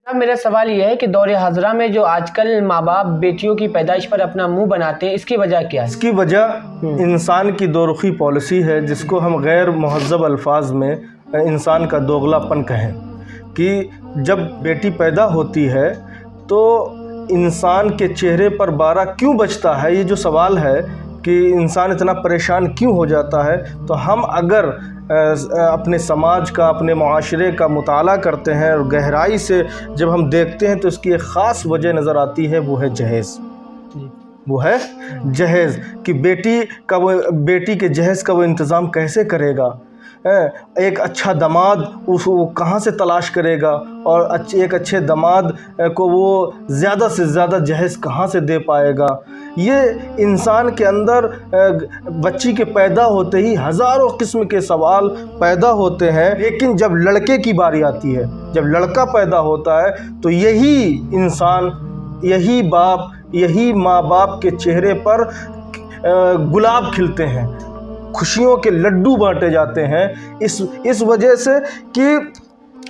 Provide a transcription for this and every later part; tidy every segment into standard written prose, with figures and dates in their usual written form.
अब मेरा सवाल ये है कि दौर हाज़िरा में जो आजकल माँ बाप बेटियों की पैदाइश पर अपना मुंह बनाते हैं, इसकी वजह क्या है? इसकी वजह इंसान की दोरुखी पॉलिसी है, जिसको हम गैर मुहज़्ज़ब अल्फाज में इंसान का दोगलापन कहें। कि जब बेटी पैदा होती है तो इंसान के चेहरे पर बारा क्यों बचता है, ये जो सवाल है कि इंसान इतना परेशान क्यों हो जाता है, तो हम अगर अपने समाज का, अपने मुआशरे का मुताला करते हैं और गहराई से जब हम देखते हैं तो इसकी एक ख़ास वजह नज़र आती है, वो है जहेज़। वो है जहेज़ कि बेटी के जहेज़ का वो इंतज़ाम कैसे करेगा, एक अच्छा दामाद वो कहाँ से तलाश करेगा, और एक अच्छे दामाद को वो ज़्यादा से ज़्यादा जहेज़ कहाँ से दे पाएगा। ये इंसान के अंदर बच्ची के पैदा होते ही हज़ारों किस्म के सवाल पैदा होते हैं। लेकिन जब लड़के की बारी आती है, जब लड़का पैदा होता है, तो यही इंसान, यही बाप, यही माँ बाप के चेहरे पर गुलाब खिलते हैं, खुशियों के लड्डू बांटे जाते हैं। इस वजह से कि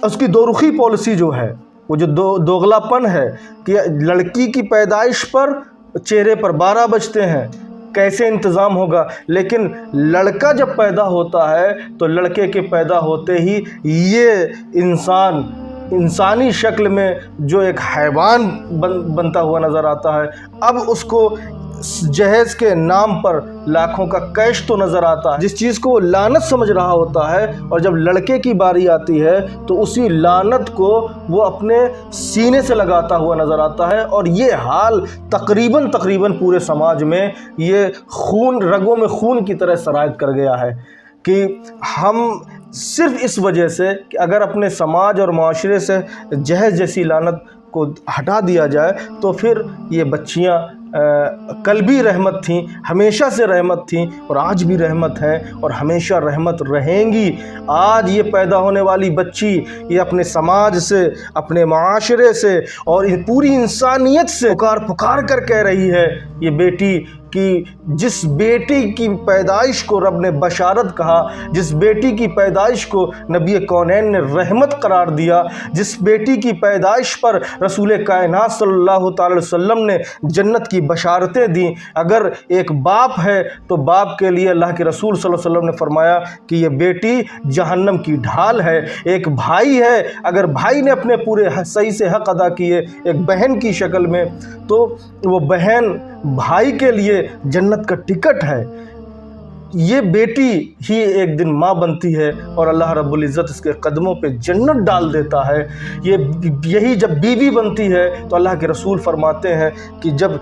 उसकी दोरुखी पॉलिसी जो है, वो जो दोगलापन है कि लड़की की पैदाइश पर चेहरे पर 12 बजते हैं, कैसे इंतज़ाम होगा। लेकिन लड़का जब पैदा होता है तो लड़के के पैदा होते ही ये इंसानी शक्ल में जो एक हैवान बनता हुआ नज़र आता है, अब उसको जहेज़ के नाम पर लाखों का कैश तो नज़र आता है, जिस चीज़ को वो लानत समझ रहा होता है, और जब लड़के की बारी आती है तो उसी लानत को वो अपने सीने से लगाता हुआ नज़र आता है। और ये हाल तकरीबन पूरे समाज में ये खून, रगों में खून की तरह सरायत कर गया है कि हम सिर्फ़ इस वजह से कि अगर अपने समाज और माशरे से जहेज़ जैसी लानत को हटा दिया जाए तो फिर ये बच्चियाँ कल भी रहमत थीं, हमेशा से रहमत थीं, और आज भी रहमत हैं और हमेशा रहमत रहेंगी। आज ये पैदा होने वाली बच्ची ये अपने समाज से, अपने माशरे से और पूरी इंसानियत से पुकार कर कह रही है, ये बेटी कि जिस बेटी की पैदाइश को रब ने बशारत कहा, जिस बेटी की पैदाइश को नबी कौनैन ने रहमत करार दिया, जिस बेटी की पैदाइश पर रसूल कायनात सल्लल्लाहु अलैहि वसल्लम ने जन्नत की बशारतें दी, अगर एक बाप है तो बाप के लिए अल्लाह के रसूल सल्लल्लाहु अलैहि वसल्लम ने फरमाया कि ये बेटी जहन्नम की ढाल है। एक भाई है, अगर भाई ने अपने पूरे सही से हक़ अदा किए एक बहन की शक्ल में, तो वो बहन भाई के लिए जन्नत का टिकट है। ये बेटी ही एक दिन माँ बनती है और अल्लाह रब्बुल इज़्ज़त इसके कदमों पे जन्नत डाल देता है। यही जब बीवी बनती है तो अल्लाह के रसूल फरमाते हैं कि जब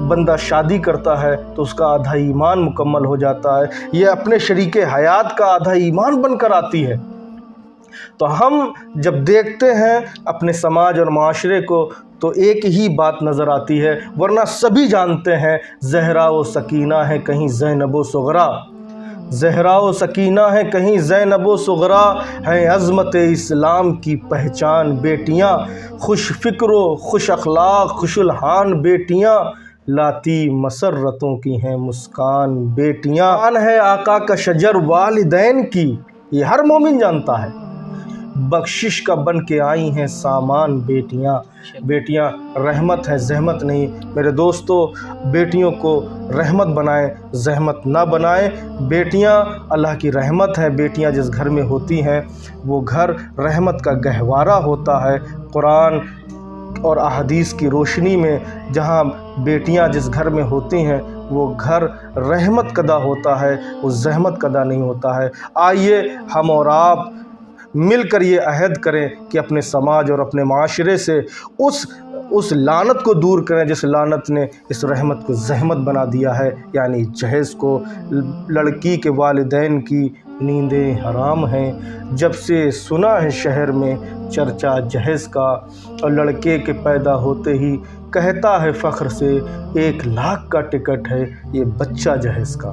बंदा शादी करता है तो उसका आधा ईमान मुकम्मल हो जाता है, ये अपने शरीके हयात का आधा ईमान बनकर आती है। तो हम जब देखते हैं अपने समाज और माशरे को तो एक ही बात नज़र आती है, वरना सभी जानते हैं ज़हरा व सकीना है कहीं ज़ैनब व सुग़रा, ज़हरा व सकीना है कहीं ज़ैनब व सुग़रा, है अज़मत इस्लाम की पहचान बेटियां, खुश फ़िक्र खुश अखलाक खुशुलहान बेटियां, लाती मसर्रतों की हैं मुस्कान बेटियां। आन है आका का शजर वालिदैन की, ये हर मोमिन जानता है, बख्शिश का बन के आई हैं सामान बेटियां। बेटियां रहमत है, जहमत नहीं। मेरे दोस्तों, बेटियों को रहमत बनाएं, जहमत ना बनाएं। बेटियां अल्लाह की रहमत है। बेटियां जिस घर में होती हैं वो घर रहमत का गहवारा होता है। कुरान और अहदीस की रोशनी में जहाँ बेटियां जिस घर में होती हैं वो घर रहमत कदा होता है, वो जहमत कदा नहीं होता है। आइए हम और आप मिलकर ये अहद करें कि अपने समाज और अपने माशरे से उस लानत को दूर करें जिस लानत ने इस रहमत को जहमत बना दिया है, यानी जहेज़ को। लड़की के वालिदैन की नींदें हराम हैं, जब से सुना है शहर में चर्चा जहेज़ का, और लड़के के पैदा होते ही कहता है फ़ख्र से 1 लाख का टिकट है ये बच्चा जहेज़ का।